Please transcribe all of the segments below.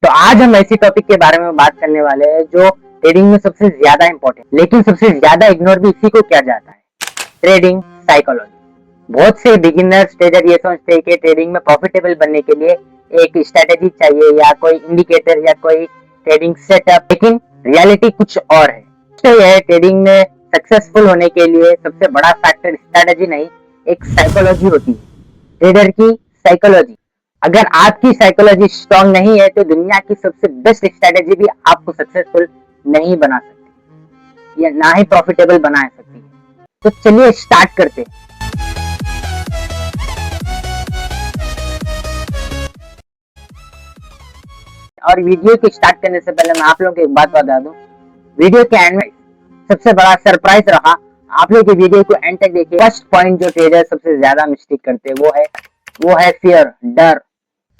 तो आज हम ऐसी टॉपिक के बारे में बात करने वाले हैं जो ट्रेडिंग में सबसे ज्यादा इंपॉर्टेंट, लेकिन सबसे ज्यादा इग्नोर भी इसी को किया जाता है, ट्रेडिंग साइकोलॉजी। बहुत से बिगिनर्स ट्रेडर ये सोचते हैं कि ट्रेडिंग में प्रॉफिटेबल बनने के लिए एक स्ट्रेटेजी चाहिए या कोई इंडिकेटर या कोई ट्रेडिंग सेटअप, लेकिन रियलिटी कुछ और है। तो यह ट्रेडिंग में सक्सेसफुल होने के लिए सबसे बड़ा फैक्टर स्ट्रेटेजी नहीं, एक साइकोलॉजी होती है, ट्रेडर की साइकोलॉजी। अगर आपकी साइकोलॉजी स्ट्रांग नहीं है तो दुनिया की सबसे बेस्ट स्ट्रेटेजी भी आपको सक्सेसफुल नहीं बना सकती या ना ही प्रॉफिटेबल बना सकती है। तो चलिए स्टार्ट करते हैं। और वीडियो को स्टार्ट करने से पहले मैं आप लोगों को एक बात बता दूं, वीडियो के एंड में सबसे बड़ा सरप्राइज रहा, आप लोग के वीडियो को एंड तक देखिए। फर्स्ट पॉइंट जो ट्रेडर सबसे ज्यादा मिस्टेक करते हैं वो है फियर, डर।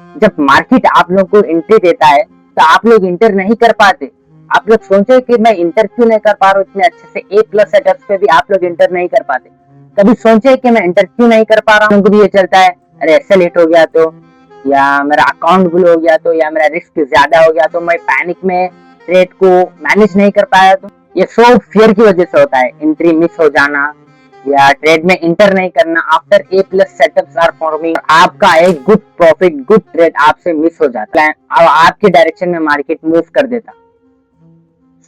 जब मार्केट आप लोग को एंट्री देता है तो आप लोग इंटर नहीं कर पाते। आप लोग सोचे कि मैं इंटर क्यों नहीं कर पा रहा हूँ, इतने अच्छे से ए प्लस सेटअप्स पे भी आप लोग इंटर नहीं कर पाते। कभी सोचे कि मैं इंटर क्यों नहीं कर पा रहा हूँ, भी ये चलता है अरे एसएल हिट हो गया तो, या मेरा अकाउंट भूल हो गया तो, या मेरा रिस्क ज्यादा हो गया तो, मैं पैनिक में ट्रेड को मैनेज नहीं कर पाया तो। ये सब फियर की वजह से होता है, एंट्री मिस हो जाना या ट्रेड में इंटर नहीं करना after A plus setups are forming. आपका एक गुड प्रॉफिट, गुड ट्रेड आपसे मिस हो जाता है और आपके डायरेक्शन में मार्केट मूव कर देता।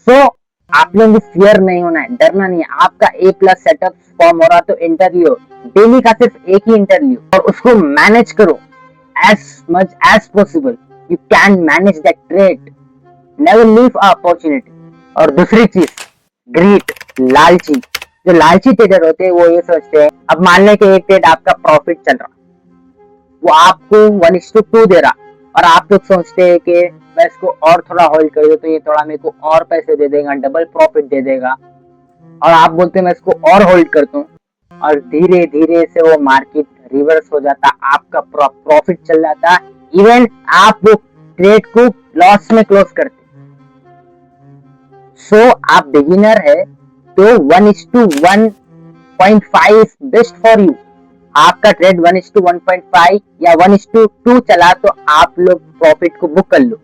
सो आप लोगों को फियर नहीं होना है, डरना नहीं है। आपका ए प्लस सेटअप फॉर्म हो रहा तो इंटर लियो, डेली का सिर्फ एक ही इंटर लियो और उसको मैनेज करो as much as possible. You can manage that trade. Never leave a opportunity. और दूसरी चीज, ग्रीड, लालची। जो लालची ट्रेडर होते हैं वो ये सोचते हैं, अब मान लें कि एक ट्रेड आपका प्रॉफिट चल रहा, वो आपको 1:2 दे रहा और आप लोग सोचते हैं कि मैं इसको और थोड़ा होल्ड कर दूं तो ये थोड़ा मेरे को और पैसे दे देगा, डबल प्रॉफिट दे देगा, और आप बोलते हैं मैं इसको और होल्ड करता हूँ और धीरे धीरे से वो मार्केट रिवर्स हो जाता, आपका प्रॉफिट चल जाता, इवन आप लोग ट्रेड को लॉस में क्लोज करते। सो आप बिगिनर है तो 1:1.5 बेस्ट फॉर यू। आपका ट्रेड 1:1.5 या 1:2 चला तो आप लोग प्रॉफिट को बुक कर लो,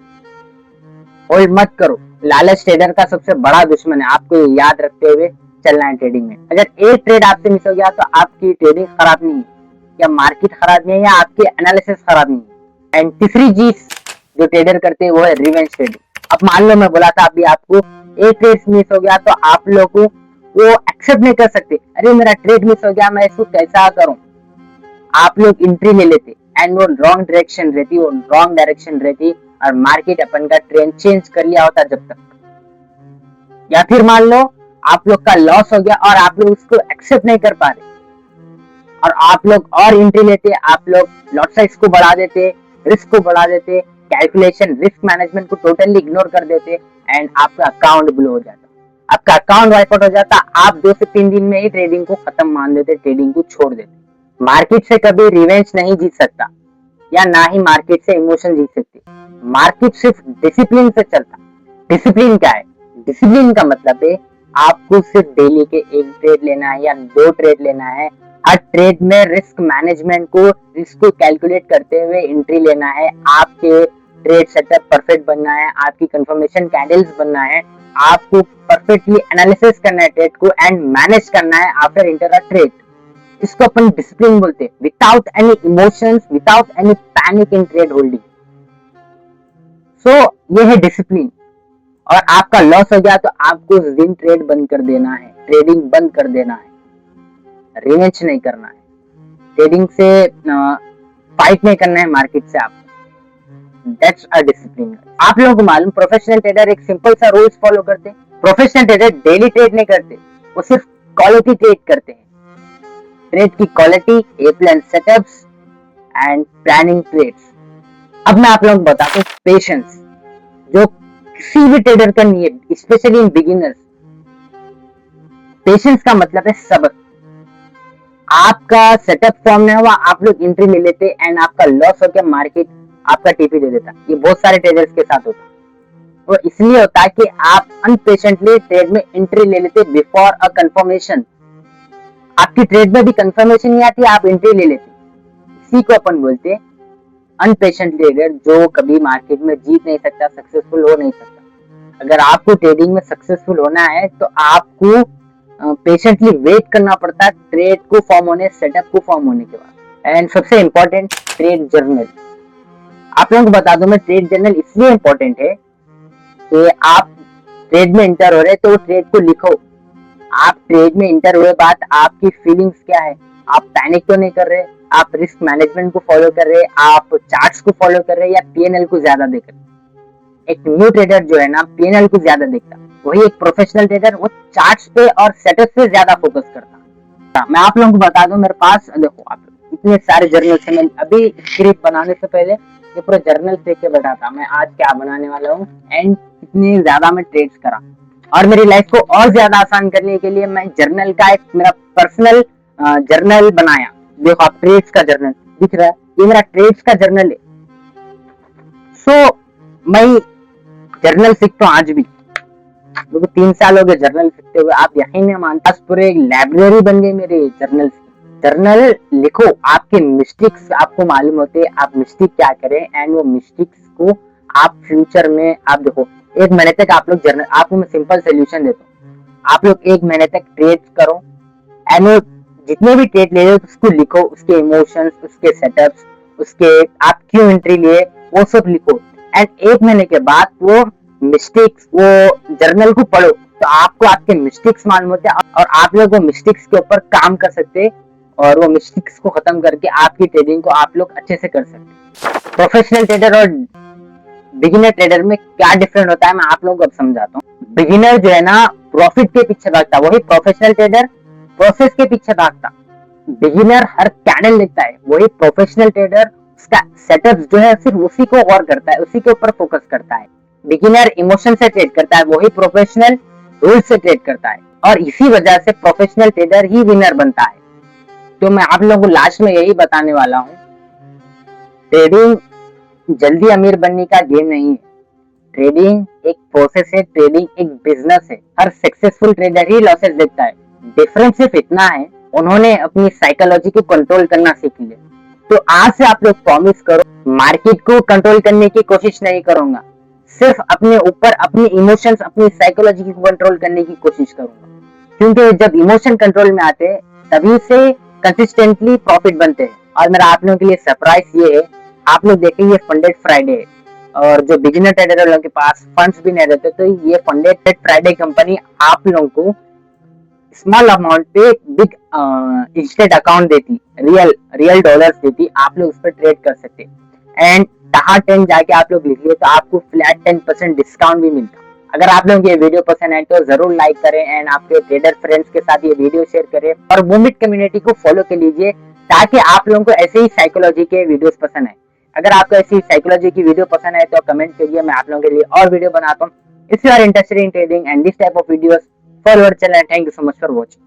होल्ड मत करो। लालच ट्रेडर का सबसे बड़ा दुश्मन है, आपको याद रखते हुए चलना है ट्रेडिंग में। अगर एक ट्रेड आपसे मिस हो गया तो आपकी ट्रेडिंग खराब नहीं है या मार्केट खराब नहीं है या आपकी एनालिसिस खराब नहीं है। एंड तीसरी चीज जो ट्रेडर करते हैं वो है रिवेंज ट्रेडिंग। अब मान लो मैं बोला था अभी आपको एक ट्रेड मिस हो गया तो आप लोग को वो एक्सेप्ट नहीं कर सकते, अरे मेरा ट्रेड मिस हो गया मैं इसको कैसा करूं। आप लोग एंट्री ले लेते एंड वो रॉन्ग डायरेक्शन रहती और मार्केट अपन का ट्रेंड चेंज कर लिया होता जब तक। या फिर मान लो आप लोग का लॉस हो गया और आप लोग उसको एक्सेप्ट नहीं कर पा रहे और आप लोग और एंट्री लेते, आप लोग लॉट साइज को बढ़ा देते, रिस्क को बढ़ा देते, कैलकुलेशन रिस्क मैनेजमेंट को टोटली इग्नोर कर देते एंड आपका अकाउंट ब्लो हो जाता, आपका अकाउंट वाइप आउट हो जाता। आप 2 से 3 दिन में ही ट्रेडिंग को खत्म मान देते, ट्रेडिंग को छोड़ देते। मार्केट से कभी रिवेंज नहीं जीत सकता या ना ही मार्केट से इमोशन जीत सकती। मार्केट सिर्फ डिसिप्लिन से चलता। डिसिप्लिन क्या है? डिसिप्लिन का मतलब है आपको सिर्फ डेली के एक ट्रेड लेना है या 2 ट्रेड लेना है। हर ट्रेड में रिस्क मैनेजमेंट को, रिस्क को कैलकुलेट करते हुए एंट्री लेना है। आपके ट्रेड सेटअप परफेक्ट बनना है, आपकी कंफर्मेशन कैंडल्स बनना है, आपको परफेक्टली एनालिसिस करना है ट्रेड को एंड मैनेज करना है आफ्टर इंटर अ ट्रेड। इसको अपन डिसिप्लिन बोलते हैं, without any emotions, without any panic in trade holding. So ये है डिसिप्लिन। और आपका लॉस हो गया तो आपको उस दिन ट्रेड बंद कर देना है, ट्रेडिंग बंद कर देना है, रिवेंज नहीं करना है, ट्रेडिंग से फाइट नहीं करना है मार्केट से। आपको दैट्स अ डिसिप्लिन। आप लोगों को मालूम, प्रोफेशनल ट्रेडर एक सिंपल सा रूल्स फॉलो करते हैं। प्रोफेशनल ट्रेडर डेली ट्रेड नहीं करते, वो सिर्फ क्वालिटी ट्रेड करते हैं। ट्रेड की quality, A plan setups and planning trades. अब मैं आप लोगों को बताता हूँ पेशेंस, जो किसी भी ट्रेडर का नहीं है, स्पेशली इन बिगिनर्स। पेशेंस का मतलब है सब्र। आपका सेटअप फॉर्म नहीं हुआ, आप लोग एंट्री ले लेते एंड आपका लॉस होकर मार्केट आपका टीपी दे देता। ये बहुत सारे ट्रेडर्स के साथ होता है। वो इसलिए होता है कि आप अनपेशेंटली ट्रेड में एंट्री ले लेते बिफोर अ कंफर्मेशन। आपकी ट्रेड में भी कंफर्मेशन नहीं आती, आप एंट्री ले लेते। इसी को अपन बोलते हैं अनपेशेंट ट्रेडर जो कभी मार्केट में जीत नहीं सकता, सक्सेसफुल हो नहीं सकता। अगर आपको ट्रेडिंग में सक्सेसफुल होना है तो आपको पेशेंटली वेट करना पड़ता है ट्रेड को फॉर्म होने, सेटअप को फॉर्म होने के बाद। एंड सबसे इम्पोर्टेंट, ट्रेड जर्नल। आप लोगों को बता दूं मैं, ट्रेड जर्नल इसलिए इम्पोर्टेंट है कि आप ट्रेड में इंटर हो रहे तो वो ट्रेड को लिखो। आप ट्रेड में इंटर हुए बाद आपकी फीलिंग्स क्या है, आप पैनिक तो नहीं कर रहे, आप रिस्क मैनेजमेंट को फॉलो कर रहे, आप चार्ट्स को फॉलो कर रहे या पीएनएल को ज्यादा देख रहे। एक न्यू ट्रेडर जो है ना पीएनएल को ज्यादा देखता, वही एक प्रोफेशनल ट्रेडर वो चार्ट्स पे और सेटअप पे ज्यादा फोकस करता। मैं आप लोगों को बता दूं, मेरे पास देखो आप इतने सारे जर्नल थे। मैं अभी स्क्रिप्ट बनाने से पहले ये पूरा जर्नल देख के बैठा था मैं आज क्या बनाने वाला हूँ एंड कितनी ज्यादा मैं ट्रेड्स करा। और मेरी लाइफ को और ज्यादा आसान करने के लिए मैं जर्नल का एक मेरा पर्सनल जर्नल बनाया। देखो आप ट्रेड्स का जर्नल दिख रहा है, ये मेरा ट्रेड्स का जर्नल है। सो मैं जर्नल सीखता हूँ आज भी, क्योंकि 3 साल हो गए जर्नल सीखते हुए। आप यकीन नहीं मानते, पूरे एक लाइब्रेरी बन गई मेरे जर्नल की। जर्नल लिखो, आपके मिस्टेक्स आपको मालूम होते हैं, आप मिस्टेक क्या करें एंड वो मिस्टेक्स को आप फ्यूचर में आप देखो। 1 महीने तक आप लोग जर्नल, आपको मैं सिंपल सोल्यूशन देता हूँ। आप लोग 1 महीने तक ट्रेड करो एंड जितने भी ट्रेड ले रहे हो उसको लिखो, उसके इमोशंस, उसके सेटअप्स, उसके आप क्यों एंट्री लिए वो सब लिखो। एंड 1 महीने के बाद वो मिस्टेक्स, वो जर्नल को पढ़ो तो आपको आपके मिस्टेक्स मालूम होते हैं और आप लोग वो मिस्टेक्स के ऊपर काम कर सकते हैं और वो मिस्टेक्स को खत्म करके आपकी ट्रेडिंग को आप लोग अच्छे से कर सकते हैं। प्रोफेशनल ट्रेडर और बिगिनर ट्रेडर में क्या डिफरेंट होता है मैं आप लोगों को अब समझाता हूँ। बिगिनर जो है ना प्रॉफिट के पीछे भागता, वही प्रोफेशनल ट्रेडर प्रोसेस के पीछे भागता। बिगिनर हर कैंडल देखता है, वही प्रोफेशनल ट्रेडर उसका सेटअप जो है सिर्फ उसी को गौर करता है, उसी के ऊपर फोकस करता है। बिगिनर इमोशन से ट्रेड करता है, वही प्रोफेशनल रूल से ट्रेड करता है। और इसी वजह से प्रोफेशनल ट्रेडर ही विनर बनता है। तो मैं आप लोगों को लास्ट में यही बताने वाला हूँ, ट्रेडिंग जल्दी अमीर बनने का गेम नहीं है। ट्रेडिंग एक प्रोसेस है, ट्रेडिंग एक बिजनेस है। हर सक्सेसफुल ट्रेडर ही लॉसेस देखता है। डिफरेंस सिर्फ इतना है, उन्होंने अपनी साइकोलॉजी को कंट्रोल करना सीख लिया। तो आज से आप लोग प्रॉमिस करो, मार्केट को कंट्रोल करने की कोशिश नहीं करूंगा, सिर्फ अपने ऊपर अपनी इमोशंस, अपनी साइकोलॉजी को कंट्रोल करने की कोशिश करूंगा। क्योंकि जब इमोशन कंट्रोल में आते हैं तभी से कंसिस्टेंटली प्रॉफिट बनते हैं। और मेरा आप लोगों के लिए सरप्राइज ये है, आप लोग देखिए ये फंडेड फ्राइडे है और जो बिगिनर ट्रेडर वालों के पास फंड्स भी नहीं रहते तो ये फंडेड फ्राइडे कंपनी आप लोगों को स्मॉल अमाउंट पे बिग इंस्टेंट अकाउंट देती, रियल डॉलर्स देती, आप लोग उस पर ट्रेड कर सकते। एंड टहा 10 जाके आप लोग लिख लिए तो आपको फ्लैट 10% डिस्काउंट भी मिलता। अगर आप लोगों को ये वीडियो पसंद आए तो जरूर लाइक करें एंड आपके ट्रेडर फ्रेंड्स के साथ ये वीडियो शेयर करें और मूवमेंट कम्युनिटी को फॉलो कर लीजिए ताकि आप लोगों को ऐसे ही साइकोलॉजी के वीडियोस पसंद आए। अगर आपको ऐसी साइकोलॉजी की वीडियो पसंद आए तो कमेंट करिए, मैं आप लोगों के लिए और वीडियो बनाता हूँ। If you are interested in trading and this type of videos, follow our channel and thank you so much for watching.